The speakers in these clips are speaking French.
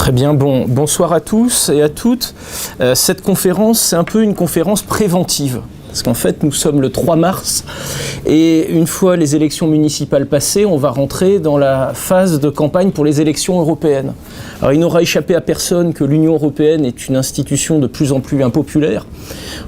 Très bien, bonsoir à tous et à toutes. Cette conférence, c'est un peu une conférence préventive. Parce qu'en fait, nous sommes le 3 mars et une fois les élections municipales passées, on va rentrer dans la phase de campagne pour les élections européennes. Alors, il n'aura échappé à personne que l'Union européenne est une institution de plus en plus impopulaire.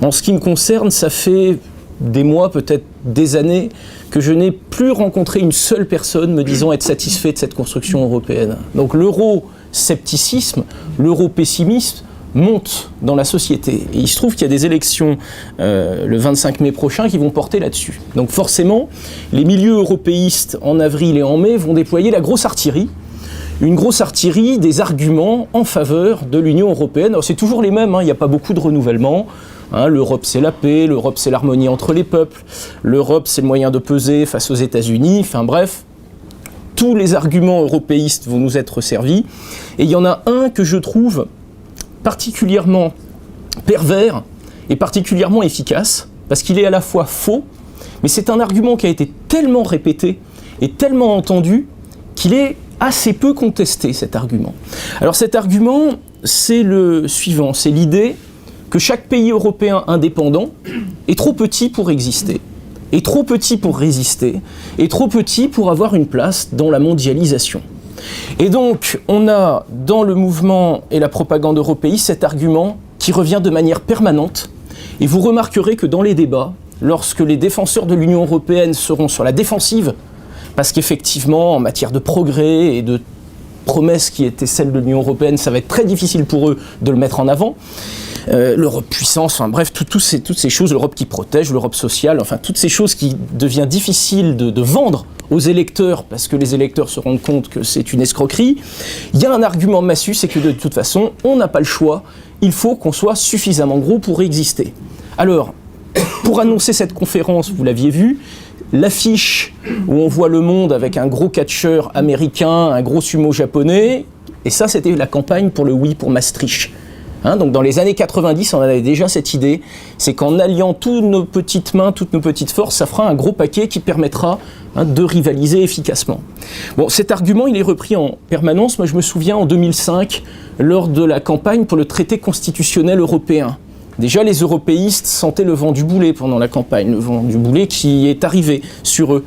En ce qui me concerne, ça fait des mois, peut-être des années, que je n'ai plus rencontré une seule personne me disant être satisfait de cette construction européenne. Donc l'euro-scepticisme, l'euro-pessimisme monte dans la société. Et il se trouve qu'il y a des élections le 25 mai prochain qui vont porter là-dessus. Donc forcément, les milieux européistes en avril et en mai vont déployer la grosse artillerie. Une grosse artillerie des arguments en faveur de l'Union européenne. Alors c'est toujours les mêmes, il n'y a pas beaucoup de renouvellement. L'Europe c'est la paix, l'Europe c'est l'harmonie entre les peuples, l'Europe c'est le moyen de peser face aux États-Unis, enfin bref, tous les arguments européistes vont nous être servis. Et il y en a un que je trouve particulièrement pervers et particulièrement efficace, parce qu'il est à la fois faux, mais c'est un argument qui a été tellement répété et tellement entendu qu'il est assez peu contesté, cet argument. Alors cet argument, c'est le suivant, c'est l'idée que chaque pays européen indépendant est trop petit pour exister, est trop petit pour résister, est trop petit pour avoir une place dans la mondialisation. Et donc, on a dans le mouvement et la propagande européiste cet argument qui revient de manière permanente. Et vous remarquerez que dans les débats, lorsque les défenseurs de l'Union européenne seront sur la défensive, parce qu'effectivement, en matière de progrès et de promesses qui étaient celles de l'Union européenne, ça va être très difficile pour eux de le mettre en avant. L'Europe puissance, enfin bref, toutes ces choses, l'Europe qui protège, l'Europe sociale, enfin toutes ces choses qui devient difficile de vendre aux électeurs parce que les électeurs se rendent compte que c'est une escroquerie. Il y a un argument massue, c'est que de toute façon, on n'a pas le choix, il faut qu'on soit suffisamment gros pour exister. Alors, pour annoncer cette conférence, vous l'aviez vu, l'affiche où on voit le monde avec un gros catcheur américain, un gros sumo japonais, et ça c'était la campagne pour le oui pour Maastricht. Donc dans les années 90, on avait déjà cette idée, c'est qu'en alliant toutes nos petites mains, toutes nos petites forces, ça fera un gros paquet qui permettra de rivaliser efficacement. Bon, cet argument, il est repris en permanence. Moi, je me souviens en 2005, lors de la campagne pour le traité constitutionnel européen. Déjà, les européistes sentaient le vent du boulet pendant la campagne, le vent du boulet qui est arrivé sur eux.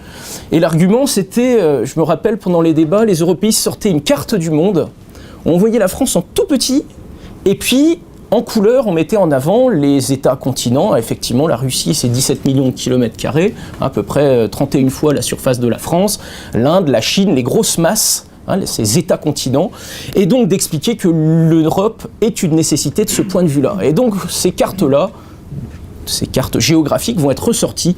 Et l'argument, c'était, je me rappelle, pendant les débats, les européistes sortaient une carte du monde, on voyait la France en tout petit, et puis, en couleur, on mettait en avant les États-continents. Effectivement, la Russie, c'est 17 millions de kilomètres carrés, à peu près 31 fois la surface de la France. L'Inde, la Chine, les grosses masses, ces États-continents. Et donc d'expliquer que l'Europe est une nécessité de ce point de vue-là. Et donc, ces cartes-là, ces cartes géographiques vont être ressorties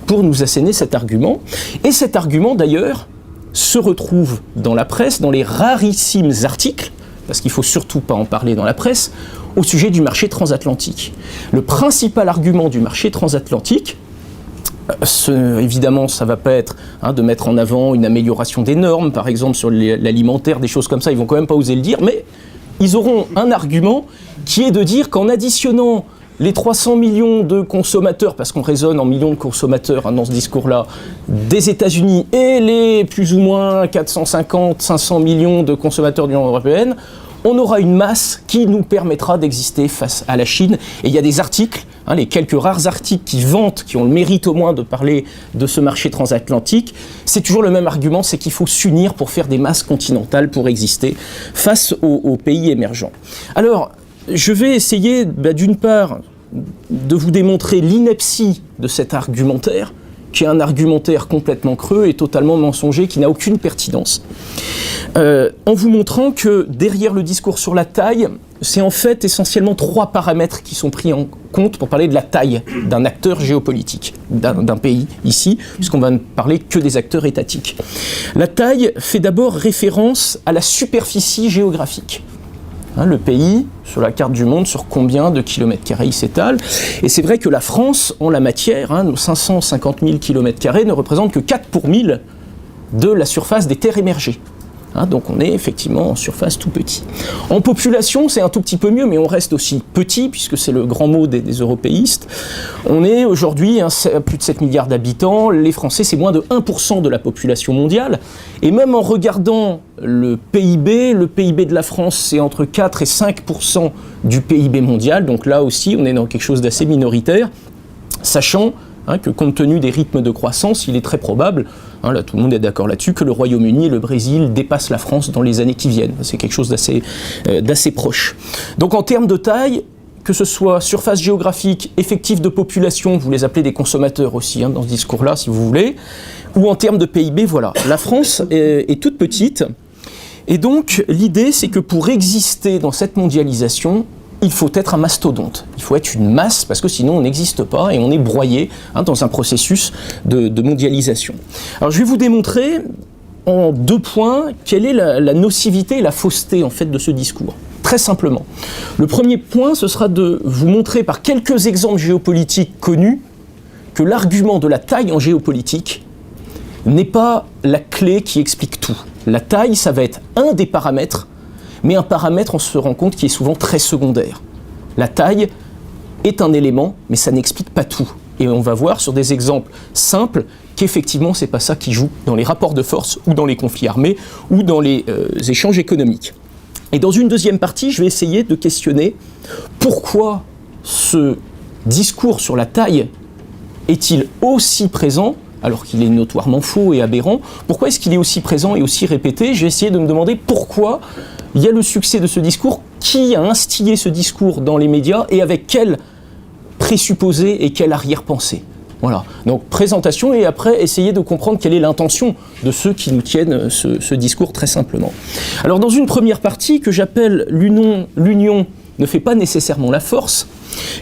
pour nous asséner cet argument. Et cet argument, d'ailleurs, se retrouve dans la presse, dans les rarissimes articles, parce qu'il ne faut surtout pas en parler dans la presse, au sujet du marché transatlantique. Le principal argument du marché transatlantique, évidemment, ça ne va pas être de mettre en avant une amélioration des normes, par exemple sur l'alimentaire, des choses comme ça, ils ne vont quand même pas oser le dire, mais ils auront un argument qui est de dire qu'en additionnant les 300 millions de consommateurs, parce qu'on raisonne en millions de consommateurs dans ce discours-là, des États-Unis et les plus ou moins 450, 500 millions de consommateurs de l'Union européenne, on aura une masse qui nous permettra d'exister face à la Chine. Et il y a des articles, les quelques rares articles qui vantent, qui ont le mérite au moins de parler de ce marché transatlantique, c'est toujours le même argument, c'est qu'il faut s'unir pour faire des masses continentales pour exister face aux pays émergents. Alors, je vais essayer, d'une part, de vous démontrer l'ineptie de cet argumentaire, qui est un argumentaire complètement creux et totalement mensonger, qui n'a aucune pertinence, en vous montrant que derrière le discours sur la taille, c'est en fait essentiellement 3 paramètres qui sont pris en compte pour parler de la taille d'un acteur géopolitique, d'un pays ici, puisqu'on va ne parler que des acteurs étatiques. La taille fait d'abord référence à la superficie géographique. Le pays, sur la carte du monde, sur combien de kilomètres carrés il s'étale. Et c'est vrai que la France, en la matière, nos 550 000 kilomètres carrés ne représentent que 4 pour 1000 de la surface des terres émergées. Donc on est effectivement en surface tout petit. En population, c'est un tout petit peu mieux, mais on reste aussi petit, puisque c'est le grand mot des européistes. On est aujourd'hui à plus de 7 milliards d'habitants. Les Français, c'est moins de 1% de la population mondiale. Et même en regardant le PIB de la France, c'est entre 4 et 5% du PIB mondial. Donc là aussi, on est dans quelque chose d'assez minoritaire, sachant que compte tenu des rythmes de croissance, il est très probable, là tout le monde est d'accord là-dessus, que le Royaume-Uni et le Brésil dépassent la France dans les années qui viennent. C'est quelque chose d'assez proche. Donc en termes de taille, que ce soit surface géographique, effectif de population, vous les appelez des consommateurs aussi dans ce discours-là si vous voulez, ou en termes de PIB, voilà. La France est toute petite, et donc l'idée c'est que pour exister dans cette mondialisation, il faut être un mastodonte, il faut être une masse, parce que sinon on n'existe pas et on est broyé dans un processus de mondialisation. Alors je vais vous démontrer en 2 points quelle est la nocivité et la fausseté en fait de ce discours. Très simplement. Le premier point, ce sera de vous montrer par quelques exemples géopolitiques connus que l'argument de la taille en géopolitique n'est pas la clé qui explique tout. La taille, ça va être un des paramètres, mais un paramètre, on se rend compte, qui est souvent très secondaire. La taille est un élément, mais ça n'explique pas tout. Et on va voir sur des exemples simples qu'effectivement, c'est pas ça qui joue dans les rapports de force ou dans les conflits armés ou dans les échanges économiques. Et dans une deuxième partie, je vais essayer de questionner pourquoi ce discours sur la taille est-il aussi présent alors qu'il est notoirement faux et aberrant. Pourquoi est-ce qu'il est aussi présent et aussi répété? Je vais essayer de me demander pourquoi il y a le succès de ce discours, qui a instillé ce discours dans les médias et avec quel présupposé et quelle arrière-pensée. Voilà, donc présentation et après essayer de comprendre quelle est l'intention de ceux qui nous tiennent ce discours très simplement. Alors dans une première partie que j'appelle l'union ne fait pas nécessairement la force,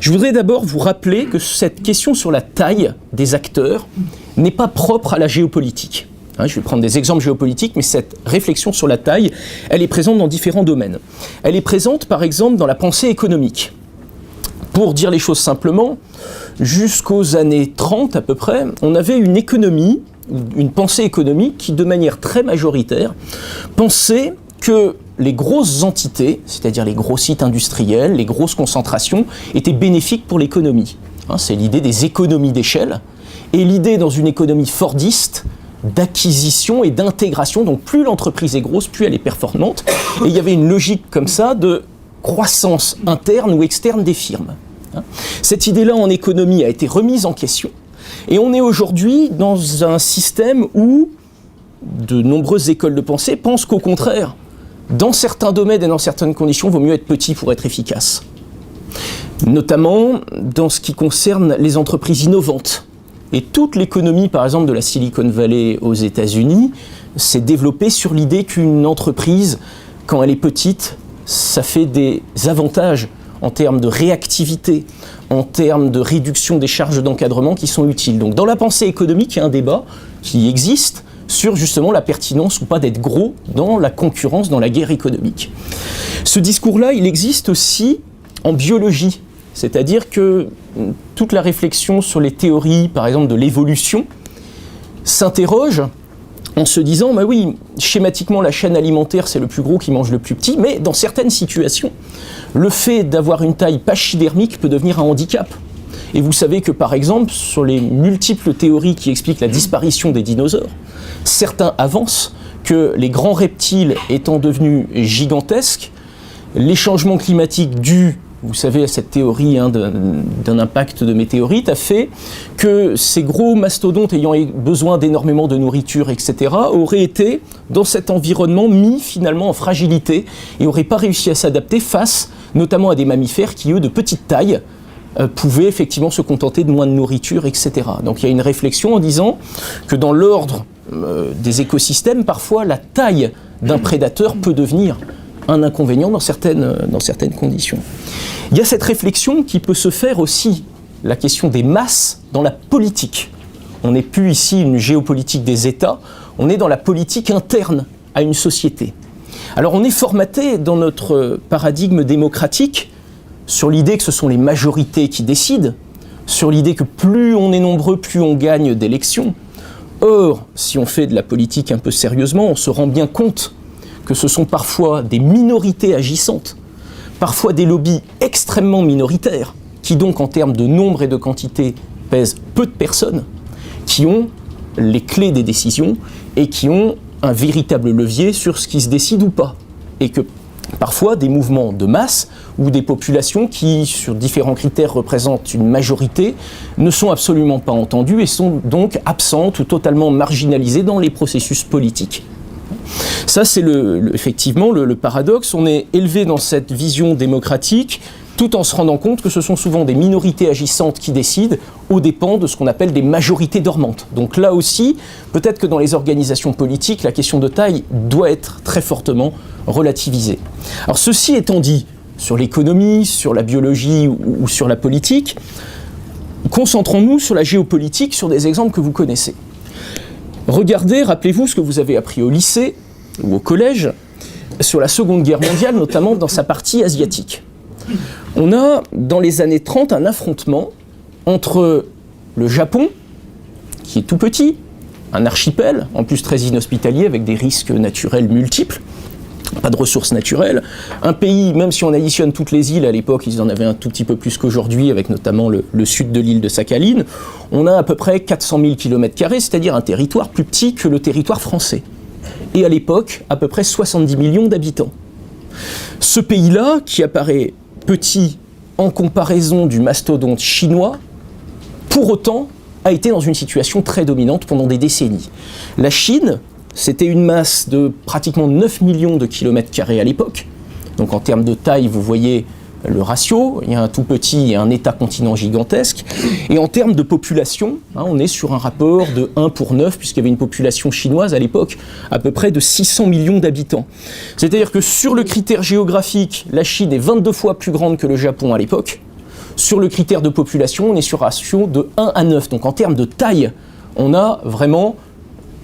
je voudrais d'abord vous rappeler que cette question sur la taille des acteurs n'est pas propre à la géopolitique. Je vais prendre des exemples géopolitiques, mais cette réflexion sur la taille, elle est présente dans différents domaines. Elle est présente par exemple dans la pensée économique. Pour dire les choses simplement, jusqu'aux années 30 à peu près, on avait une économie, une pensée économique qui de manière très majoritaire pensait que les grosses entités, c'est-à-dire les gros sites industriels, les grosses concentrations, étaient bénéfiques pour l'économie. C'est l'idée des économies d'échelle, et l'idée dans une économie fordiste d'acquisition et d'intégration, donc plus l'entreprise est grosse, plus elle est performante, et il y avait une logique comme ça de croissance interne ou externe des firmes. Cette idée-là en économie a été remise en question, et on est aujourd'hui dans un système où de nombreuses écoles de pensée pensent qu'au contraire, dans certains domaines et dans certaines conditions, il vaut mieux être petit pour être efficace. Notamment dans ce qui concerne les entreprises innovantes. Et toute l'économie, par exemple, de la Silicon Valley aux États-Unis s'est développée sur l'idée qu'une entreprise, quand elle est petite, ça fait des avantages en termes de réactivité, en termes de réduction des charges d'encadrement qui sont utiles. Donc dans la pensée économique, il y a un débat qui existe sur justement la pertinence ou pas d'être gros dans la concurrence, dans la guerre économique. Ce discours-là, il existe aussi en biologie, c'est-à-dire que toute la réflexion sur les théories, par exemple, de l'évolution, s'interroge en se disant, bah oui, schématiquement, la chaîne alimentaire, c'est le plus gros qui mange le plus petit, mais dans certaines situations, le fait d'avoir une taille pachydermique peut devenir un handicap. Et vous savez que, par exemple, sur les multiples théories qui expliquent la disparition des dinosaures, certains avancent que les grands reptiles étant devenus gigantesques, les changements climatiques dus, vous savez, à cette théorie d'un impact de météorite, a fait que ces gros mastodontes ayant besoin d'énormément de nourriture, etc., auraient été, dans cet environnement, mis finalement en fragilité et n'auraient pas réussi à s'adapter face, notamment à des mammifères qui, eux, de petite taille, pouvaient effectivement se contenter de moins de nourriture, etc. Donc il y a une réflexion en disant que dans l'ordre des écosystèmes, parfois la taille d'un prédateur peut devenir un inconvénient dans certaines conditions. Il y a cette réflexion qui peut se faire aussi, la question des masses dans la politique. On n'est plus ici une géopolitique des États, on est dans la politique interne à une société. Alors on est formaté dans notre paradigme démocratique sur l'idée que ce sont les majorités qui décident, sur l'idée que plus on est nombreux, plus on gagne d'élections. Or, si on fait de la politique un peu sérieusement, on se rend bien compte que ce sont parfois des minorités agissantes, parfois des lobbies extrêmement minoritaires, qui donc en termes de nombre et de quantité pèsent peu de personnes, qui ont les clés des décisions et qui ont un véritable levier sur ce qui se décide ou pas. Et que parfois des mouvements de masse ou des populations qui, sur différents critères, représentent une majorité, ne sont absolument pas entendues et sont donc absentes ou totalement marginalisées dans les processus politiques. Ça, c'est effectivement le paradoxe. On est élevé dans cette vision démocratique tout en se rendant compte que ce sont souvent des minorités agissantes qui décident aux dépens de ce qu'on appelle des majorités dormantes. Donc là aussi, peut-être que dans les organisations politiques, la question de taille doit être très fortement relativisée. Alors ceci étant dit, sur l'économie, sur la biologie ou sur la politique, concentrons-nous sur la géopolitique, sur des exemples que vous connaissez. Regardez, rappelez-vous ce que vous avez appris au lycée ou au collège sur la Seconde Guerre mondiale, notamment dans sa partie asiatique. On a, dans les années 30, un affrontement entre le Japon, qui est tout petit, un archipel, en plus très inhospitalier, avec des risques naturels multiples, pas de ressources naturelles, un pays, même si on additionne toutes les îles, à l'époque ils en avaient un tout petit peu plus qu'aujourd'hui, avec notamment le sud de l'île de Sakhalin, on a à peu près 400 000 km², c'est-à-dire un territoire plus petit que le territoire français. Et à l'époque, à peu près 70 millions d'habitants. Ce pays-là, qui apparaît petit en comparaison du mastodonte chinois, pour autant a été dans une situation très dominante pendant des décennies. La Chine, c'était une masse de pratiquement 9 millions de kilomètres carrés à l'époque. Donc en termes de taille, vous voyez le ratio, il y a un tout petit et un État-continent gigantesque. Et en termes de population, on est sur un rapport de 1 pour 9, puisqu'il y avait une population chinoise à l'époque à peu près de 600 millions d'habitants. C'est-à-dire que sur le critère géographique, la Chine est 22 fois plus grande que le Japon à l'époque. Sur le critère de population, on est sur un ratio de 1 à 9. Donc en termes de taille, on a vraiment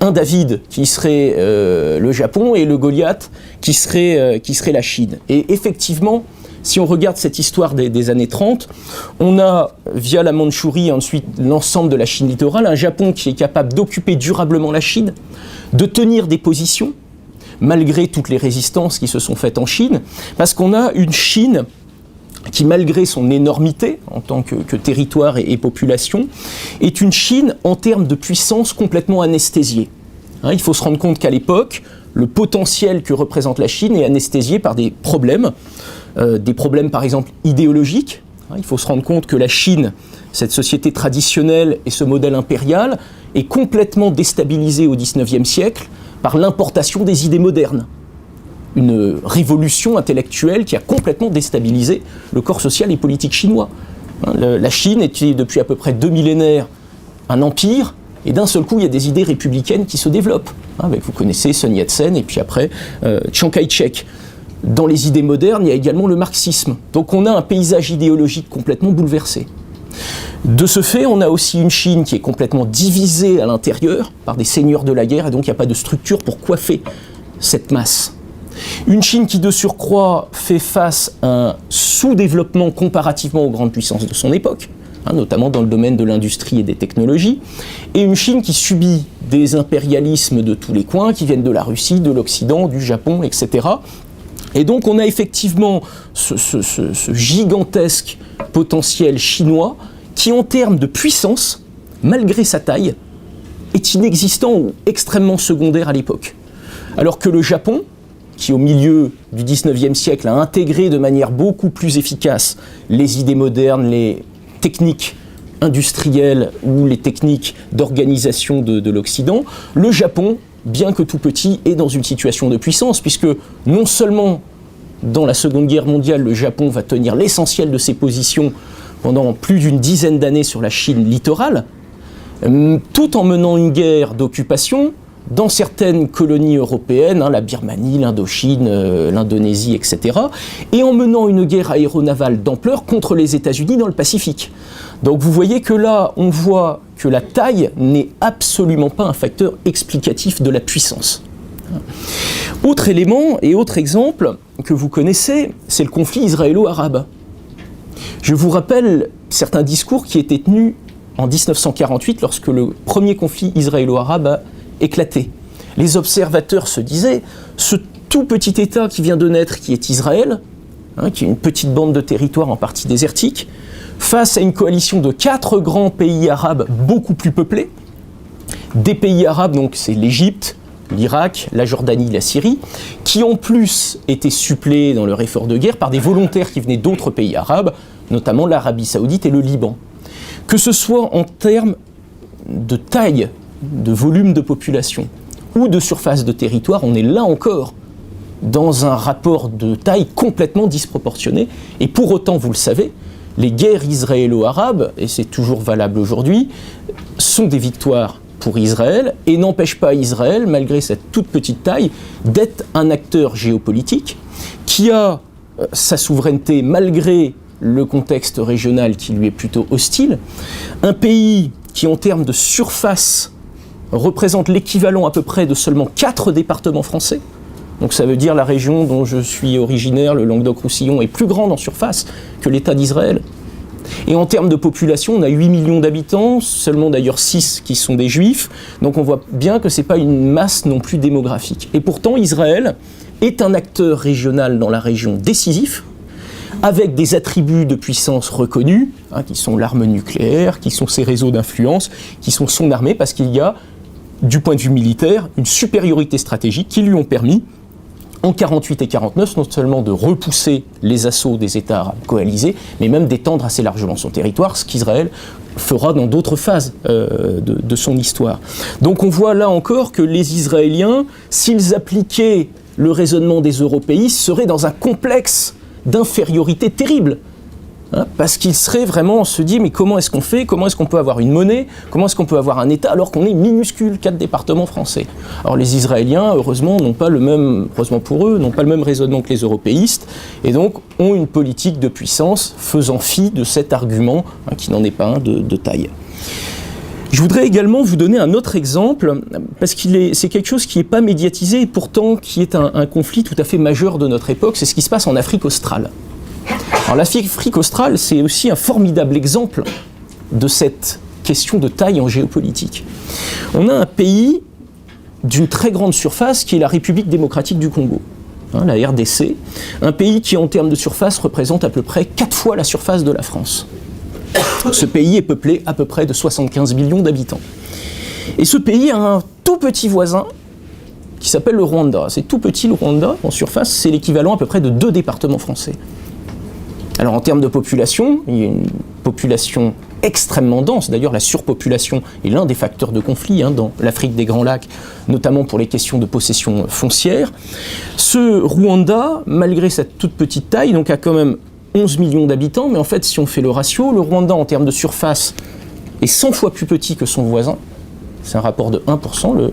un David qui serait le Japon et le Goliath qui serait la Chine. Et effectivement, si on regarde cette histoire des années 30, on a, via la Mandchourie, ensuite l'ensemble de la Chine littorale, un Japon qui est capable d'occuper durablement la Chine, de tenir des positions, malgré toutes les résistances qui se sont faites en Chine, parce qu'on a une Chine qui, malgré son énormité en tant que territoire et population, est une Chine en termes de puissance complètement anesthésiée. Il faut se rendre compte qu'à l'époque, le potentiel que représente la Chine est anesthésié par des problèmes par exemple idéologiques. Il faut se rendre compte que la Chine, cette société traditionnelle et ce modèle impérial, est complètement déstabilisé au XIXe siècle par l'importation des idées modernes. Une révolution intellectuelle qui a complètement déstabilisé le corps social et politique chinois. La Chine était depuis à peu près 2 millénaires un empire, et d'un seul coup il y a des idées républicaines qui se développent. Vous connaissez Sun Yat-sen et puis après Chiang Kai-shek. Dans les idées modernes, il y a également le marxisme. Donc on a un paysage idéologique complètement bouleversé. De ce fait, on a aussi une Chine qui est complètement divisée à l'intérieur par des seigneurs de la guerre, et donc il n'y a pas de structure pour coiffer cette masse. Une Chine qui, de surcroît, fait face à un sous-développement comparativement aux grandes puissances de son époque, notamment dans le domaine de l'industrie et des technologies, et une Chine qui subit des impérialismes de tous les coins, qui viennent de la Russie, de l'Occident, du Japon, etc. Et donc on a effectivement ce gigantesque potentiel chinois qui, en termes de puissance, malgré sa taille, est inexistant ou extrêmement secondaire à l'époque. Alors que le Japon, qui au milieu du XIXe siècle a intégré de manière beaucoup plus efficace les idées modernes, les techniques industrielles ou les techniques d'organisation de l'Occident, le Japon, bien que tout petit, est dans une situation de puissance, puisque non seulement dans la Seconde Guerre mondiale, le Japon va tenir l'essentiel de ses positions pendant plus d'une dizaine d'années sur la Chine littorale, tout en menant une guerre d'occupation dans certaines colonies européennes, la Birmanie, l'Indochine, l'Indonésie, etc., et en menant une guerre aéronavale d'ampleur contre les États-Unis dans le Pacifique. Donc vous voyez que là, on voit que la taille n'est absolument pas un facteur explicatif de la puissance. Autre élément et autre exemple que vous connaissez, c'est le conflit israélo-arabe. Je vous rappelle certains discours qui étaient tenus en 1948 lorsque le premier conflit israélo-arabe a éclaté. Les observateurs se disaient « ce tout petit État qui vient de naître, qui est Israël, qui est une petite bande de territoire en partie désertique, face à une coalition de 4 grands pays arabes beaucoup plus peuplés. Des pays arabes, donc c'est l'Égypte, l'Irak, la Jordanie, la Syrie, qui en plus étaient suppléés dans leur effort de guerre par des volontaires qui venaient d'autres pays arabes, notamment l'Arabie Saoudite et le Liban. Que ce soit en termes de taille, de volume de population ou de surface de territoire, on est là encore dans un rapport de taille complètement disproportionné. Et pour autant, vous le savez, les guerres israélo-arabes, et c'est toujours valable aujourd'hui, sont des victoires pour Israël et n'empêchent pas Israël, malgré cette toute petite taille, d'être un acteur géopolitique qui a sa souveraineté malgré le contexte régional qui lui est plutôt hostile, un pays qui en termes de surface représente l'équivalent à peu près de seulement 4 départements français. Donc ça veut dire la région dont je suis originaire, le Languedoc-Roussillon, est plus grande en surface que l'État d'Israël. Et en termes de population, on a 8 millions d'habitants, seulement d'ailleurs 6 qui sont des juifs, donc on voit bien que ce n'est pas une masse non plus démographique. Et pourtant, Israël est un acteur régional dans la région décisif, avec des attributs de puissance reconnus, qui sont l'arme nucléaire, qui sont ses réseaux d'influence, qui sont son armée, parce qu'il y a, du point de vue militaire, une supériorité stratégique qui lui ont permis, en 1948 et 1949, non seulement de repousser les assauts des États arabes coalisés, mais même d'étendre assez largement son territoire, ce qu'Israël fera dans d'autres phases de son histoire. Donc on voit là encore que les Israéliens, s'ils appliquaient le raisonnement des européistes, seraient dans un complexe d'infériorité terrible. Parce qu'il serait vraiment, on se dit, mais comment est-ce qu'on fait? Comment est-ce qu'on peut avoir une monnaie? Comment est-ce qu'on peut avoir un État alors qu'on est minuscule, 4 départements français? Alors les Israéliens, heureusement, n'ont pas le même, heureusement pour eux, n'ont pas le même raisonnement que les européistes, et donc ont une politique de puissance faisant fi de cet argument, qui n'en est pas un de taille. Je voudrais également vous donner un autre exemple, parce c'est quelque chose qui n'est pas médiatisé, et pourtant qui est un conflit tout à fait majeur de notre époque, c'est ce qui se passe en Afrique australe. Alors l'Afrique australe, c'est aussi un formidable exemple de cette question de taille en géopolitique. On a un pays d'une très grande surface qui est la République démocratique du Congo, la RDC, un pays qui en termes de surface représente à peu près 4 fois la surface de la France. Ce pays est peuplé à peu près de 75 millions d'habitants. Et ce pays a un tout petit voisin qui s'appelle le Rwanda. C'est tout petit le Rwanda, en surface, c'est l'équivalent à peu près de 2 départements français. Alors en termes de population, il y a une population extrêmement dense. D'ailleurs, la surpopulation est l'un des facteurs de conflit dans l'Afrique des Grands Lacs, notamment pour les questions de possession foncière. Ce Rwanda, malgré cette toute petite taille, donc a quand même 11 millions d'habitants, mais en fait, si on fait le ratio, le Rwanda, en termes de surface, est 100 fois plus petit que son voisin. C'est un rapport de 1%.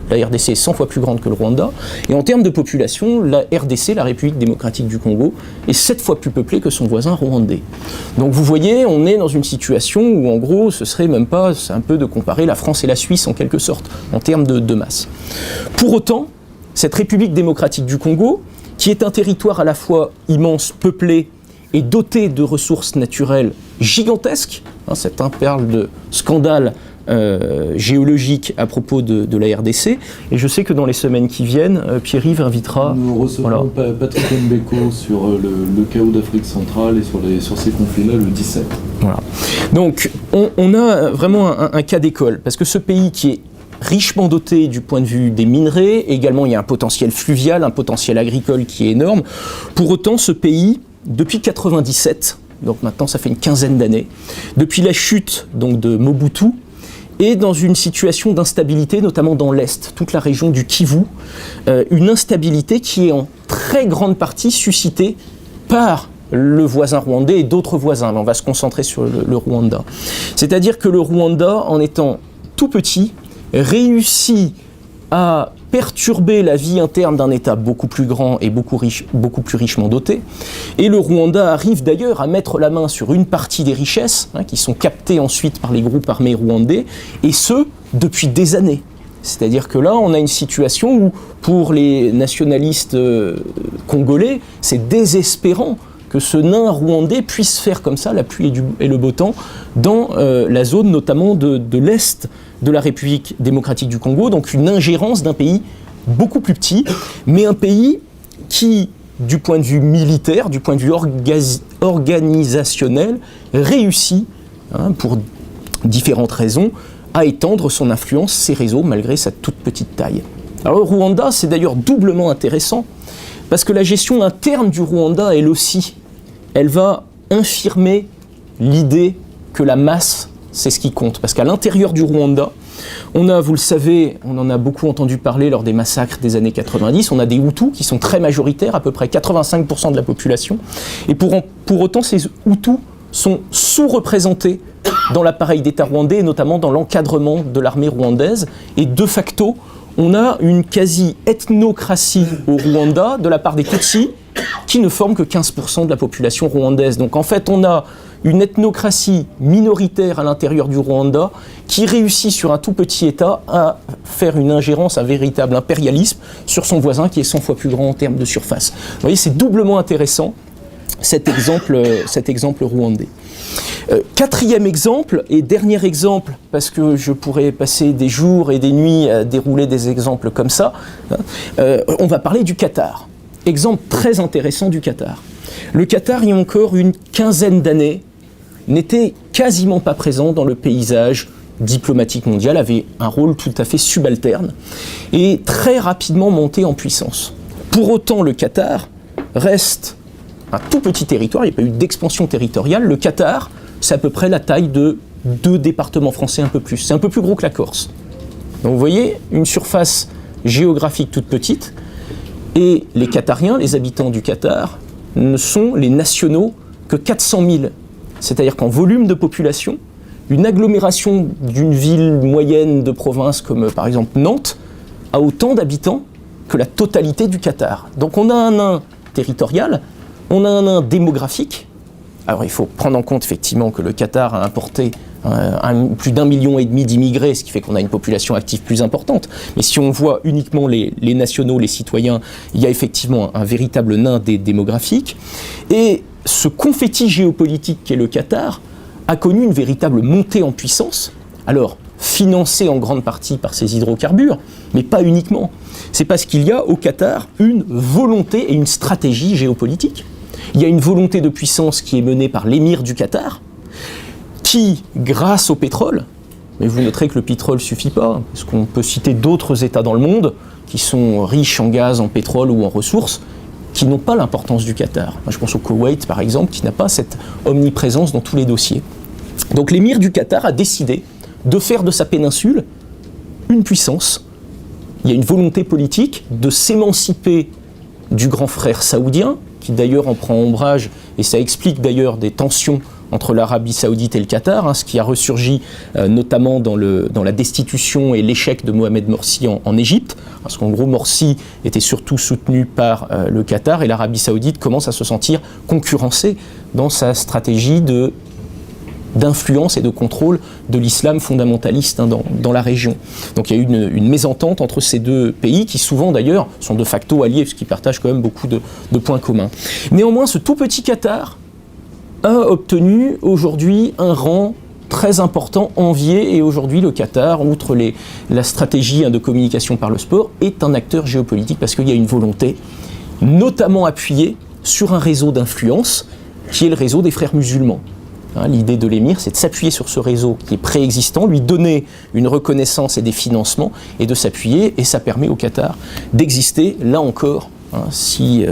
La RDC est 100 fois plus grande que le Rwanda. Et en termes de population, la RDC, la République démocratique du Congo, est 7 fois plus peuplée que son voisin rwandais. Donc vous voyez, on est dans une situation où en gros, ce serait même pas, c'est un peu de comparer la France et la Suisse en quelque sorte, en termes de masse. Pour autant, cette République démocratique du Congo, qui est un territoire à la fois immense, peuplé, et doté de ressources naturelles gigantesques, certains parlent de scandale géologique à propos de la RDC, et je sais que dans les semaines qui viennent, Pierre-Yves invitera... Nous recevons Patrick Mbeko sur le chaos d'Afrique centrale et sur ces conflits-là le 17. Voilà. Donc on a vraiment un cas d'école, parce que ce pays qui est richement doté du point de vue des minerais, également il y a un potentiel fluvial, un potentiel agricole qui est énorme. Pour autant, ce pays, depuis 1997, donc maintenant ça fait une quinzaine d'années, depuis la chute donc, de Mobutu, est dans une situation d'instabilité, notamment dans l'Est, toute la région du Kivu, une instabilité qui est en très grande partie suscitée par le voisin rwandais et d'autres voisins. On va se concentrer sur le Rwanda. C'est-à-dire que le Rwanda, en étant tout petit, réussit à perturber la vie interne d'un État beaucoup plus grand et beaucoup plus richement doté. Et le Rwanda arrive d'ailleurs à mettre la main sur une partie des richesses, qui sont captées ensuite par les groupes armés rwandais, et ce, depuis des années. C'est-à-dire que là, on a une situation où, pour les nationalistes congolais, c'est désespérant que ce nain rwandais puisse faire comme ça la pluie et le beau temps dans la zone notamment de l'Est de la République démocratique du Congo, donc une ingérence d'un pays beaucoup plus petit, mais un pays qui, du point de vue militaire, du point de vue organisationnel, réussit, pour différentes raisons, à étendre son influence, ses réseaux, malgré sa toute petite taille. Alors le Rwanda, c'est d'ailleurs doublement intéressant, parce que la gestion interne du Rwanda, elle aussi, elle va infirmer l'idée que la masse, c'est ce qui compte. Parce qu'à l'intérieur du Rwanda, on a, vous le savez, on en a beaucoup entendu parler lors des massacres des années 90, on a des Hutus qui sont très majoritaires, à peu près 85% de la population, et pour autant ces Hutus sont sous-représentés dans l'appareil d'État rwandais, et notamment dans l'encadrement de l'armée rwandaise, et de facto, on a une quasi-ethnocratie au Rwanda de la part des Tutsis, qui ne forment que 15% de la population rwandaise. Donc en fait, on a une ethnocratie minoritaire à l'intérieur du Rwanda qui réussit sur un tout petit État à faire une ingérence, un véritable impérialisme sur son voisin qui est 100 fois plus grand en termes de surface. Vous voyez, c'est doublement intéressant cet exemple rwandais. Quatrième exemple et dernier exemple, parce que je pourrais passer des jours et des nuits à dérouler des exemples comme ça, on va parler du Qatar. Exemple très intéressant du Qatar. Le Qatar, il y a encore une quinzaine d'années, n'était quasiment pas présent dans le paysage diplomatique mondial, avait un rôle tout à fait subalterne et très rapidement monté en puissance. Pour autant, le Qatar reste un tout petit territoire, il n'y a pas eu d'expansion territoriale. Le Qatar, c'est à peu près la taille de 2 départements français, un peu plus. C'est un peu plus gros que la Corse. Donc vous voyez, une surface géographique toute petite, et les Qatariens, les habitants du Qatar, ne sont les nationaux que 400 000. C'est-à-dire qu'en volume de population, une agglomération d'une ville moyenne de province comme par exemple Nantes a autant d'habitants que la totalité du Qatar. Donc on a un nain territorial, on a un nain démographique. Alors il faut prendre en compte effectivement que le Qatar a importé plus d'1,5 million d'immigrés, ce qui fait qu'on a une population active plus importante. Mais si on voit uniquement les nationaux, les citoyens, il y a effectivement un véritable nain démographique. Et ce confetti géopolitique qu'est le Qatar a connu une véritable montée en puissance. Alors, financée en grande partie par ses hydrocarbures, mais pas uniquement. C'est parce qu'il y a au Qatar une volonté et une stratégie géopolitique. Il y a une volonté de puissance qui est menée par l'émir du Qatar, qui, grâce au pétrole, mais vous noterez que le pétrole ne suffit pas, parce qu'on peut citer d'autres États dans le monde qui sont riches en gaz, en pétrole ou en ressources, qui n'ont pas l'importance du Qatar. Moi, je pense au Koweït, par exemple, qui n'a pas cette omniprésence dans tous les dossiers. Donc l'émir du Qatar a décidé de faire de sa péninsule une puissance. Il y a une volonté politique de s'émanciper du grand frère saoudien, qui d'ailleurs en prend ombrage, et ça explique d'ailleurs des tensions entre l'Arabie Saoudite et le Qatar, ce qui a ressurgi notamment dans la destitution et l'échec de Mohamed Morsi en Égypte, parce qu'en gros Morsi était surtout soutenu par le Qatar, et l'Arabie Saoudite commence à se sentir concurrencée dans sa stratégie d'influence et de contrôle de l'islam fondamentaliste dans la région. Donc il y a eu une mésentente entre ces deux pays qui souvent d'ailleurs sont de facto alliés parce qu'ils partagent quand même beaucoup de points communs. Néanmoins, ce tout petit Qatar a obtenu aujourd'hui un rang très important, envié, et aujourd'hui le Qatar, outre la stratégie de communication par le sport, est un acteur géopolitique parce qu'il y a une volonté, notamment appuyée sur un réseau d'influence qui est le réseau des frères musulmans. L'idée de l'émir, c'est de s'appuyer sur ce réseau qui est préexistant, lui donner une reconnaissance et des financements, et de s'appuyer, et ça permet au Qatar d'exister, là encore. Si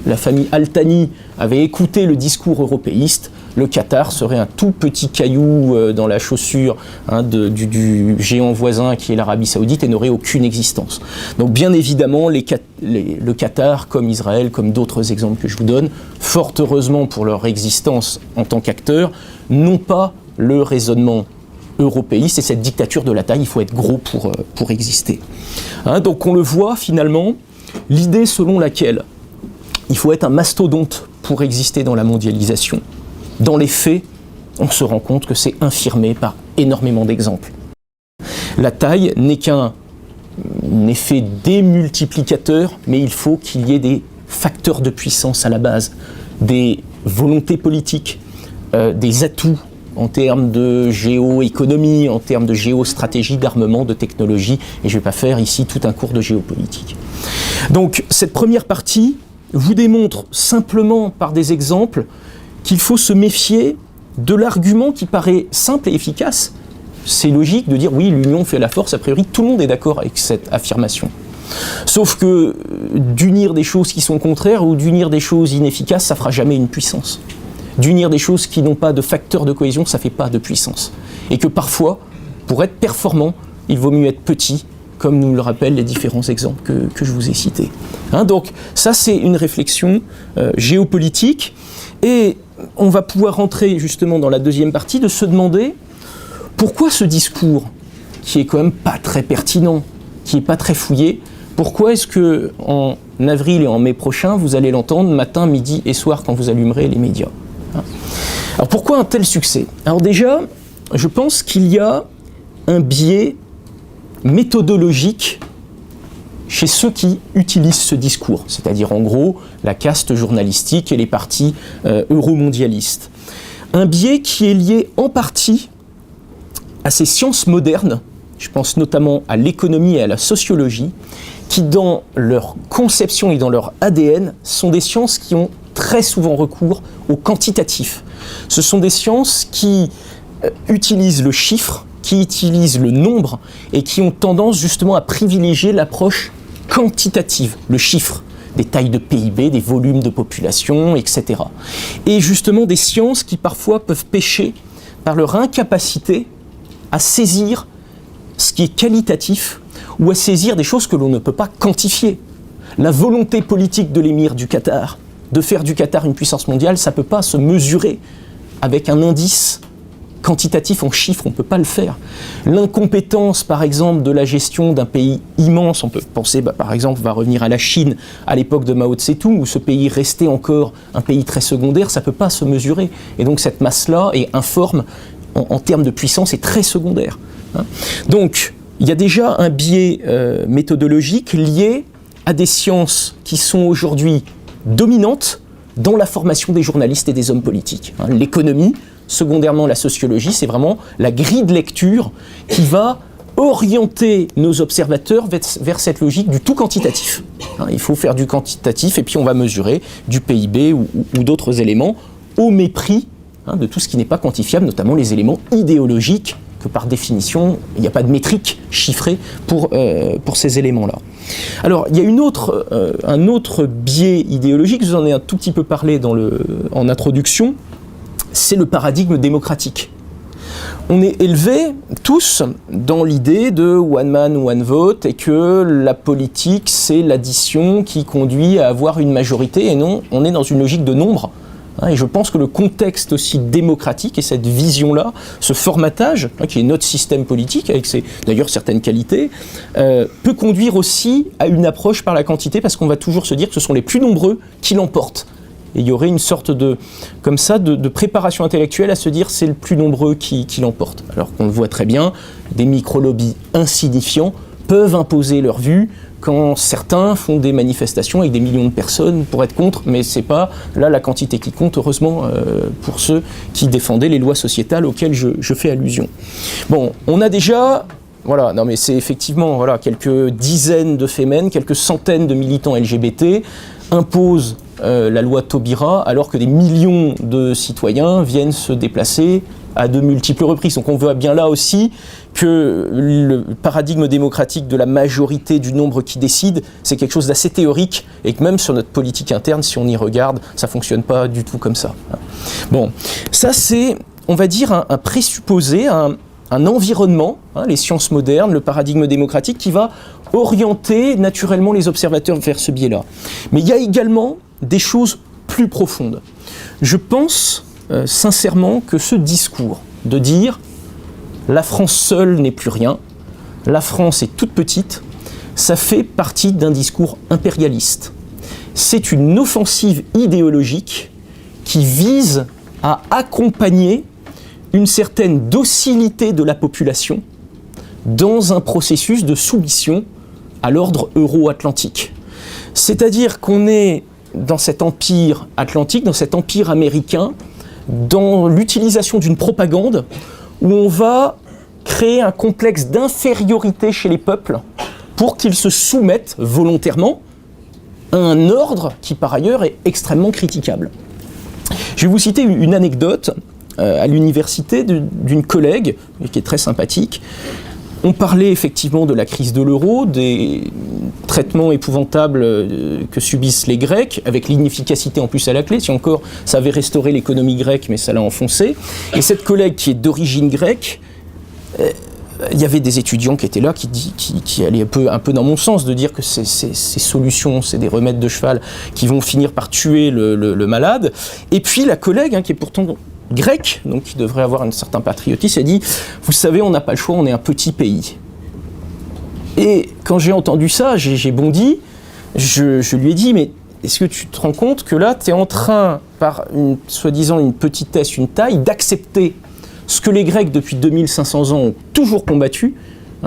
la famille Al-Thani avait écouté le discours européiste, le Qatar serait un tout petit caillou dans la chaussure du géant voisin qui est l'Arabie Saoudite et n'aurait aucune existence. Donc bien évidemment, le Qatar, comme Israël, comme d'autres exemples que je vous donne, fort heureusement pour leur existence en tant qu'acteurs, n'ont pas le raisonnement européiste et cette dictature de la taille, il faut être gros pour exister. Donc on le voit finalement, l'idée selon laquelle il faut être un mastodonte pour exister dans la mondialisation, dans les faits, on se rend compte que c'est infirmé par énormément d'exemples. La taille n'est qu'un effet démultiplicateur, mais il faut qu'il y ait des facteurs de puissance à la base, des volontés politiques, des atouts en termes de géoéconomie, en termes de géostratégie, d'armement, de technologie, et je ne vais pas faire ici tout un cours de géopolitique. Donc cette première partie vous démontre simplement par des exemples qu'il faut se méfier de l'argument qui paraît simple et efficace. C'est logique de dire oui, l'union fait la force, a priori tout le monde est d'accord avec cette affirmation. Sauf que d'unir des choses qui sont contraires ou d'unir des choses inefficaces, ça fera jamais une puissance. D'unir des choses qui n'ont pas de facteur de cohésion, ça fait pas de puissance. Et que parfois, pour être performant, il vaut mieux être petit, comme nous le rappellent les différents exemples que je vous ai cités. Donc ça, c'est une réflexion géopolitique. Et on va pouvoir rentrer justement dans la deuxième partie de se demander pourquoi ce discours, qui est quand même pas très pertinent, qui est pas très fouillé, pourquoi est-ce que en avril et en mai prochain, vous allez l'entendre matin, midi et soir quand vous allumerez les médias. Alors pourquoi un tel succès? Alors déjà, je pense qu'il y a un biais méthodologique chez ceux qui utilisent ce discours, c'est-à-dire en gros la caste journalistique et les partis euromondialistes. Un biais qui est lié en partie à ces sciences modernes, je pense notamment à l'économie et à la sociologie, qui dans leur conception et dans leur ADN sont des sciences qui ont très souvent recours au quantitatif. Ce sont des sciences qui utilisent le chiffre, qui utilisent le nombre et qui ont tendance justement à privilégier l'approche quantitative, le chiffre, des tailles de PIB, des volumes de population, etc. Et justement des sciences qui parfois peuvent pécher par leur incapacité à saisir ce qui est qualitatif ou à saisir des choses que l'on ne peut pas quantifier. La volonté politique de l'émir du Qatar, de faire du Qatar une puissance mondiale, ça ne peut pas se mesurer avec un indice quantitatif en chiffres, on ne peut pas le faire. L'incompétence, par exemple, de la gestion d'un pays immense, on peut penser, par exemple, on va revenir à la Chine, à l'époque de Mao Tse-tung, où ce pays restait encore un pays très secondaire, ça ne peut pas se mesurer. Et donc cette masse-là est informe, en termes de puissance, est très secondaire. Donc, il y a déjà un biais méthodologique lié à des sciences qui sont aujourd'hui dominantes dans la formation des journalistes et des hommes politiques. L'économie, secondairement la sociologie, c'est vraiment la grille de lecture qui va orienter nos observateurs vers cette logique du tout quantitatif. Il faut faire du quantitatif et puis on va mesurer du PIB ou d'autres éléments au mépris de tout ce qui n'est pas quantifiable, notamment les éléments idéologiques, que par définition, il n'y a pas de métrique chiffrée pour ces éléments-là. Alors, il y a un autre biais idéologique, je vous en ai un tout petit peu parlé en introduction, c'est le paradigme démocratique. On est élevés tous dans l'idée de one man, one vote et que la politique, c'est l'addition qui conduit à avoir une majorité et non, on est dans une logique de nombre. Et je pense que le contexte aussi démocratique et cette vision-là, ce formatage, qui est notre système politique, avec d'ailleurs certaines qualités, peut conduire aussi à une approche par la quantité, parce qu'on va toujours se dire que ce sont les plus nombreux qui l'emportent. Et il y aurait une sorte de préparation intellectuelle à se dire c'est le plus nombreux qui l'emporte. Alors qu'on le voit très bien, des micro-lobbies insignifiants peuvent imposer leur vue, quand certains font des manifestations avec des millions de personnes pour être contre, mais c'est pas là la quantité qui compte, heureusement, pour ceux qui défendaient les lois sociétales auxquelles je fais allusion. Bon, on a déjà, voilà, non mais c'est effectivement, voilà, quelques dizaines de fémènes, quelques centaines de militants LGBT imposent la loi Taubira, alors que des millions de citoyens viennent se déplacer à de multiples reprises. Donc on voit bien là aussi que le paradigme démocratique de la majorité du nombre qui décide, c'est quelque chose d'assez théorique et que même sur notre politique interne, si on y regarde, ça ne fonctionne pas du tout comme ça. Bon, ça c'est, on va dire, un présupposé, un environnement, les sciences modernes, le paradigme démocratique qui va orienter naturellement les observateurs vers ce biais-là. Mais il y a également des choses plus profondes. Je pense sincèrement que ce discours de dire la France seule n'est plus rien, la France est toute petite, ça fait partie d'un discours impérialiste. C'est une offensive idéologique qui vise à accompagner une certaine docilité de la population dans un processus de soumission à l'ordre euro-atlantique. C'est-à-dire qu'on est dans cet empire atlantique, dans cet empire américain, dans l'utilisation d'une propagande où on va créer un complexe d'infériorité chez les peuples pour qu'ils se soumettent volontairement un ordre qui par ailleurs est extrêmement critiquable. Je vais vous citer une anecdote à l'université d'une collègue qui est très sympathique. On parlait effectivement de la crise de l'euro, des traitements épouvantables que subissent les Grecs, avec l'inefficacité en plus à la clé. Si encore ça avait restauré l'économie grecque, mais ça l'a enfoncé. Et cette collègue qui est d'origine grecque, il y avait des étudiants qui étaient là, qui allaient un peu dans mon sens, de dire que ces solutions, c'est des remèdes de cheval qui vont finir par tuer le malade. Et puis la collègue, qui est pourtant grecque, donc qui devrait avoir un certain patriotisme, a dit « Vous savez, on n'a pas le choix, on est un petit pays. » Et quand j'ai entendu ça, j'ai bondi, je lui ai dit « Mais est-ce que tu te rends compte que là, tu es en train, par soi-disant une petitesse, une taille, d'accepter ce que les Grecs, depuis 2500 ans, ont toujours combattu,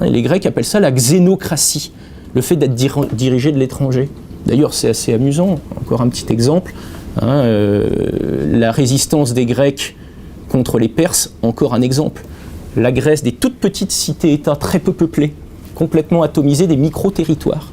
et les Grecs appellent ça la xénocratie, le fait d'être dirigé de l'étranger. D'ailleurs, c'est assez amusant, encore un petit exemple. La résistance des Grecs contre les Perses, encore un exemple. La Grèce, des toutes petites cités-États très peu peuplées, complètement atomisées, des micro-territoires,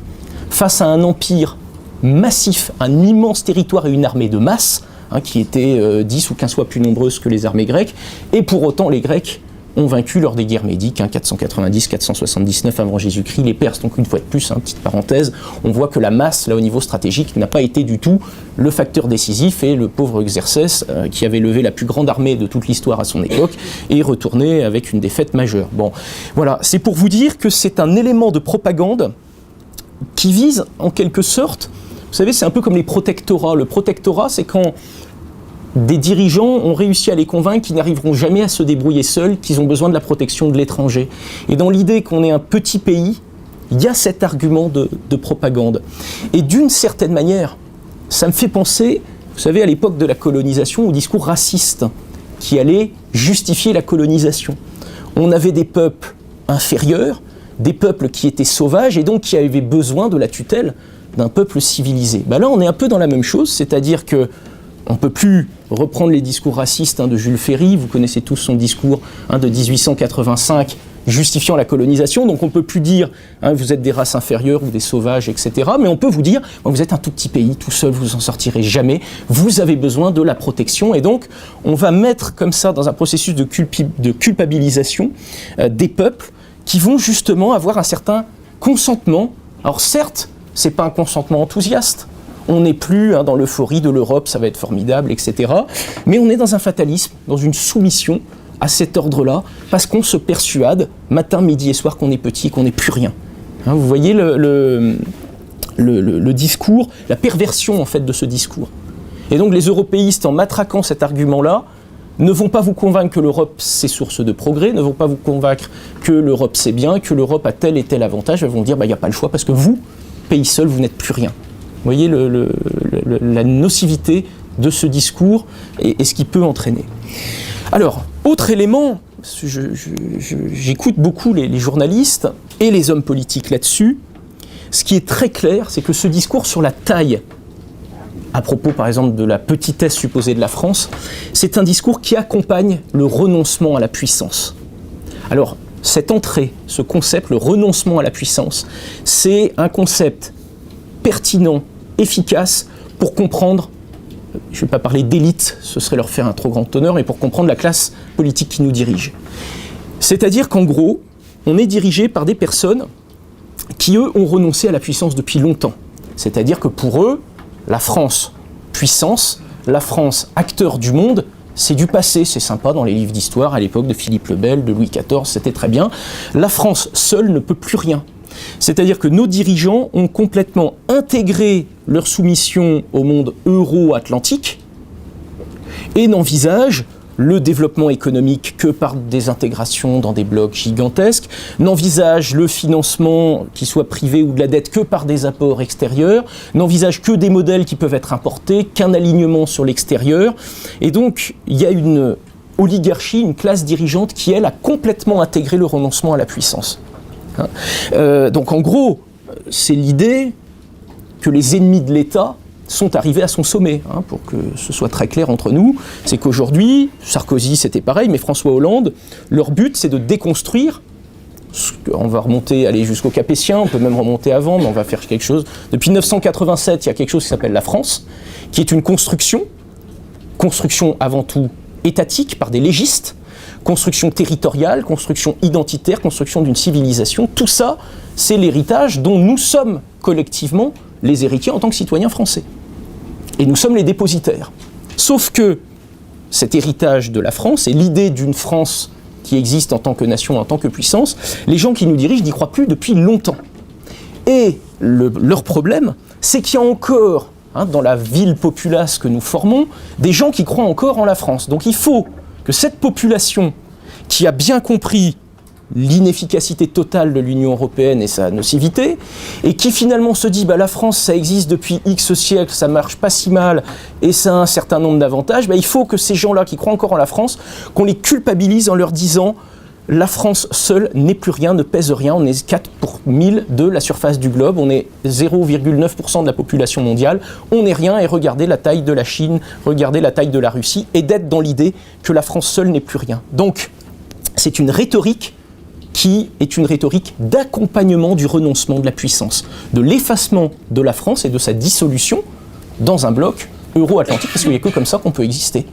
face à un empire massif, un immense territoire et une armée de masse, qui était 10 ou 15 fois plus nombreuse que les armées grecques, et pour autant les Grecs ont vaincu lors des guerres médiques, 490-479 avant Jésus-Christ, les Perses. Donc une fois de plus, petite parenthèse, on voit que la masse, là au niveau stratégique, n'a pas été du tout le facteur décisif, et le pauvre Xerxès, qui avait levé la plus grande armée de toute l'histoire à son époque, est retourné avec une défaite majeure. Bon, voilà, c'est pour vous dire que c'est un élément de propagande qui vise en quelque sorte, vous savez, c'est un peu comme les protectorats. Le protectorat, c'est quand des dirigeants ont réussi à les convaincre qu'ils n'arriveront jamais à se débrouiller seuls, qu'ils ont besoin de la protection de l'étranger. Et dans l'idée qu'on est un petit pays, il y a cet argument de propagande. Et d'une certaine manière, ça me fait penser, vous savez, à l'époque de la colonisation, au discours raciste qui allait justifier la colonisation. On avait des peuples inférieurs, des peuples qui étaient sauvages et donc qui avaient besoin de la tutelle d'un peuple civilisé. Là, on est un peu dans la même chose, c'est-à-dire que on ne peut plus reprendre les discours racistes de Jules Ferry, vous connaissez tous son discours de 1885 justifiant la colonisation, donc on ne peut plus dire vous êtes des races inférieures ou des sauvages, etc. Mais on peut vous dire vous êtes un tout petit pays, tout seul vous en sortirez jamais, vous avez besoin de la protection, et donc on va mettre comme ça dans un processus de culpabilisation des peuples qui vont justement avoir un certain consentement. Alors certes, c'est pas un consentement enthousiaste, on n'est plus dans l'euphorie de l'Europe, ça va être formidable, etc. Mais on est dans un fatalisme, dans une soumission à cet ordre-là, parce qu'on se persuade, matin, midi et soir, qu'on est petit, qu'on n'est plus rien. Vous voyez le discours, la perversion en fait de ce discours. Et donc les européistes, en matraquant cet argument-là, ne vont pas vous convaincre que l'Europe c'est source de progrès, ne vont pas vous convaincre que l'Europe c'est bien, que l'Europe a tel et tel avantage, ils vont dire il n'y a pas le choix parce que vous, pays seul, vous n'êtes plus rien. Vous voyez la nocivité de ce discours et ce qu'il peut entraîner. Alors, autre élément, j'écoute beaucoup les journalistes et les hommes politiques là-dessus. Ce qui est très clair, c'est que ce discours sur la taille, à propos par exemple de la petitesse supposée de la France, c'est un discours qui accompagne le renoncement à la puissance. Alors, cette entrée, ce concept, le renoncement à la puissance, c'est un concept pertinent, efficace pour comprendre, je ne vais pas parler d'élite, ce serait leur faire un trop grand honneur, mais pour comprendre la classe politique qui nous dirige. C'est-à-dire qu'en gros, on est dirigé par des personnes qui, eux, ont renoncé à la puissance depuis longtemps. C'est-à-dire que pour eux, la France puissance, la France acteur du monde, c'est du passé, c'est sympa dans les livres d'histoire, à l'époque de Philippe le Bel, de Louis XIV, c'était très bien. La France seule ne peut plus rien. C'est-à-dire que nos dirigeants ont complètement intégré leur soumission au monde euro-atlantique et n'envisagent le développement économique que par des intégrations dans des blocs gigantesques, n'envisagent le financement, qu'il soit privé ou de la dette, que par des apports extérieurs, n'envisagent que des modèles qui peuvent être importés, qu'un alignement sur l'extérieur. Et donc, il y a une oligarchie, une classe dirigeante qui, elle, a complètement intégré le renoncement à la puissance. Donc en gros, c'est l'idée que les ennemis de l'État sont arrivés à son sommet, pour que ce soit très clair entre nous. C'est qu'aujourd'hui, Sarkozy c'était pareil, mais François Hollande, leur but c'est de déconstruire On va aller jusqu'au Capétien, on peut même remonter avant, mais on va faire quelque chose. Depuis 1987, il y a quelque chose qui s'appelle la France, qui est une construction avant tout étatique par des légistes, construction territoriale, construction identitaire, construction d'une civilisation. Tout ça, c'est l'héritage dont nous sommes collectivement les héritiers en tant que citoyens français. Et nous sommes les dépositaires. Sauf que cet héritage de la France et l'idée d'une France qui existe en tant que nation, en tant que puissance, les gens qui nous dirigent n'y croient plus depuis longtemps. Et leur problème, c'est qu'il y a encore, dans la ville populace que nous formons, des gens qui croient encore en la France. Donc il faut que cette population qui a bien compris l'inefficacité totale de l'Union européenne et sa nocivité, et qui finalement se dit la France ça existe depuis X siècles, ça marche pas si mal et ça a un certain nombre d'avantages, il faut que ces gens-là qui croient encore en la France, qu'on les culpabilise en leur disant la France seule n'est plus rien, ne pèse rien, on est 4 pour 1000 de la surface du globe, on est 0,9% de la population mondiale, on n'est rien, et regardez la taille de la Chine, regardez la taille de la Russie, et d'être dans l'idée que la France seule n'est plus rien. Donc c'est une rhétorique qui est une rhétorique d'accompagnement du renoncement de la puissance, de l'effacement de la France et de sa dissolution dans un bloc euro-atlantique, parce qu'il n'y a que comme ça qu'on peut exister.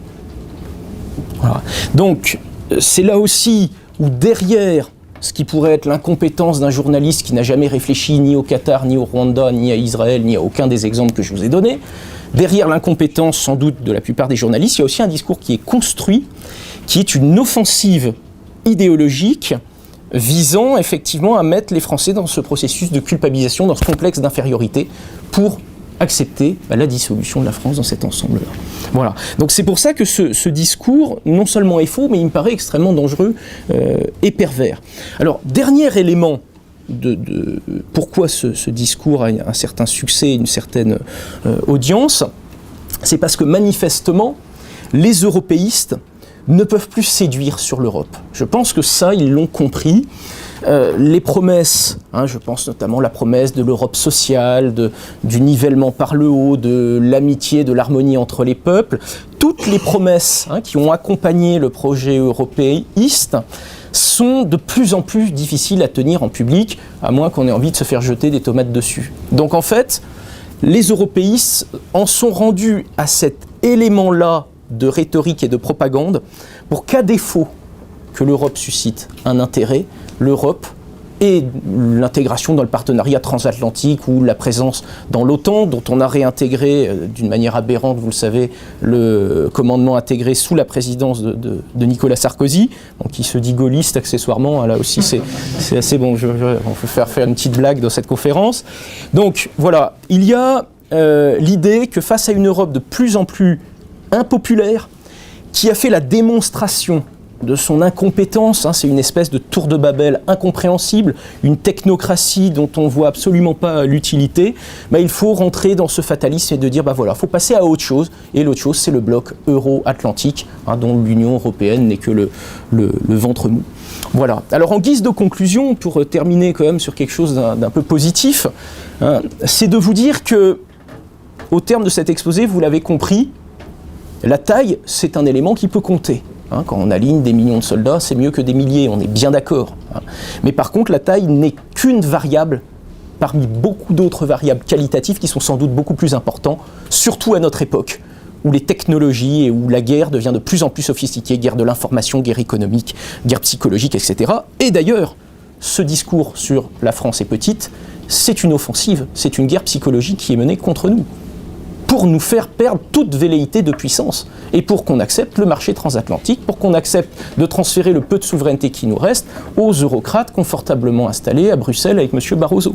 Voilà. Donc, c'est là aussi où derrière ce qui pourrait être l'incompétence d'un journaliste qui n'a jamais réfléchi ni au Qatar, ni au Rwanda, ni à Israël, ni à aucun des exemples que je vous ai donnés, derrière l'incompétence sans doute de la plupart des journalistes, il y a aussi un discours qui est construit, qui est une offensive idéologique visant effectivement à mettre les Français dans ce processus de culpabilisation, dans ce complexe d'infériorité, pour accepter la dissolution de la France dans cet ensemble-là. Voilà. Donc c'est pour ça que ce discours, non seulement est faux, mais il me paraît extrêmement dangereux et pervers. Alors, dernier élément de pourquoi ce discours a un certain succès, une certaine audience, c'est parce que manifestement, les européistes ne peuvent plus séduire sur l'Europe. Je pense que ça, ils l'ont compris. Les promesses, je pense notamment la promesse de l'Europe sociale, du nivellement par le haut, de l'amitié, de l'harmonie entre les peuples, toutes les promesses qui ont accompagné le projet européiste sont de plus en plus difficiles à tenir en public, à moins qu'on ait envie de se faire jeter des tomates dessus. Donc en fait, les européistes en sont rendus à cet élément-là de rhétorique et de propagande pour qu'à défaut que l'Europe suscite un intérêt, l'Europe et l'intégration dans le partenariat transatlantique ou la présence dans l'OTAN, dont on a réintégré d'une manière aberrante, vous le savez, le commandement intégré sous la présidence de Nicolas Sarkozy, donc qui se dit gaulliste accessoirement, là aussi c'est assez bon, on peut faire une petite blague dans cette conférence. Donc voilà, il y a l'idée que face à une Europe de plus en plus impopulaire, qui a fait la démonstration de son incompétence, c'est une espèce de tour de Babel incompréhensible, une technocratie dont on ne voit absolument pas l'utilité, il faut rentrer dans ce fatalisme et de dire, voilà, il faut passer à autre chose, et l'autre chose, c'est le bloc euro-atlantique, dont l'Union européenne n'est que le ventre mou. Voilà. Alors en guise de conclusion, pour terminer quand même sur quelque chose d'un peu positif, c'est de vous dire que, au terme de cet exposé, vous l'avez compris, la taille, c'est un élément qui peut compter. Quand on aligne des millions de soldats, c'est mieux que des milliers, on est bien d'accord. Mais par contre, la taille n'est qu'une variable parmi beaucoup d'autres variables qualitatives qui sont sans doute beaucoup plus importantes, surtout à notre époque, où les technologies et où la guerre devient de plus en plus sophistiquée, guerre de l'information, guerre économique, guerre psychologique, etc. Et d'ailleurs, ce discours sur la France est petite, c'est une offensive, c'est une guerre psychologique qui est menée contre nous, pour nous faire perdre toute velléité de puissance et pour qu'on accepte le marché transatlantique, pour qu'on accepte de transférer le peu de souveraineté qui nous reste aux eurocrates confortablement installés à Bruxelles avec M. Barroso.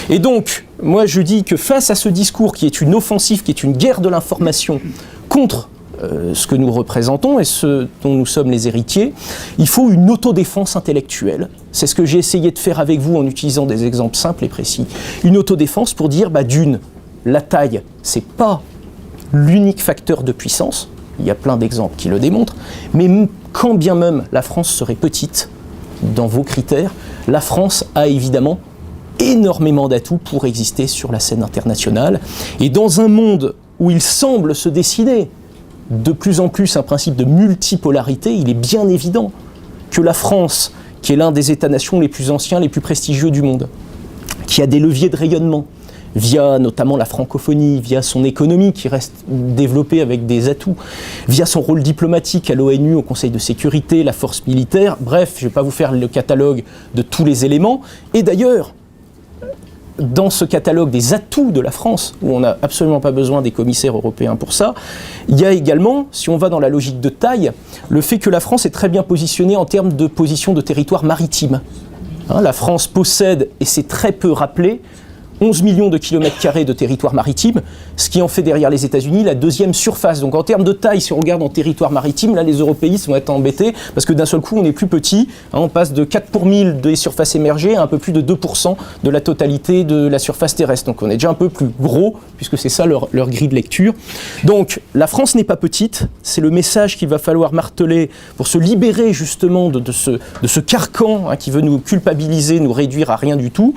Et donc, moi je dis que face à ce discours qui est une offensive, qui est une guerre de l'information contre ce que nous représentons et ce dont nous sommes les héritiers, il faut une autodéfense intellectuelle. C'est ce que j'ai essayé de faire avec vous en utilisant des exemples simples et précis. Une autodéfense pour dire, la taille, c'est pas l'unique facteur de puissance, il y a plein d'exemples qui le démontrent, mais quand bien même la France serait petite, dans vos critères, la France a évidemment énormément d'atouts pour exister sur la scène internationale. Et dans un monde où il semble se dessiner de plus en plus un principe de multipolarité, il est bien évident que la France, qui est l'un des États-nations les plus anciens, les plus prestigieux du monde, qui a des leviers de rayonnement, via notamment la francophonie, via son économie qui reste développée avec des atouts, via son rôle diplomatique à l'ONU, au Conseil de sécurité, la force militaire, bref, je ne vais pas vous faire le catalogue de tous les éléments. Et d'ailleurs, dans ce catalogue des atouts de la France, où on n'a absolument pas besoin des commissaires européens pour ça, il y a également, si on va dans la logique de taille, le fait que la France est très bien positionnée en termes de position de territoire maritime. Hein, la France possède, et c'est très peu rappelé, 11 millions de kilomètres carrés de territoire maritime, ce qui en fait derrière les États-Unis la deuxième surface. Donc en termes de taille, si on regarde en territoire maritime, là les européistes vont être embêtés parce que d'un seul coup on est plus petit, hein, on passe de 4 pour 1000 des surfaces émergées à un peu plus de 2% de la totalité de la surface terrestre. Donc on est déjà un peu plus gros puisque c'est ça leur grille de lecture. Donc la France n'est pas petite, c'est le message qu'il va falloir marteler pour se libérer justement de ce carcan, hein, qui veut nous culpabiliser, nous réduire à rien du tout.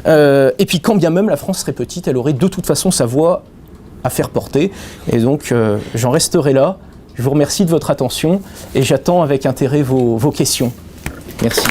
Et puis quand bien même la France serait petite, elle aurait de toute façon sa voix à faire porter. Et donc j'en resterai là. Je vous remercie de votre attention et j'attends avec intérêt vos questions. Merci.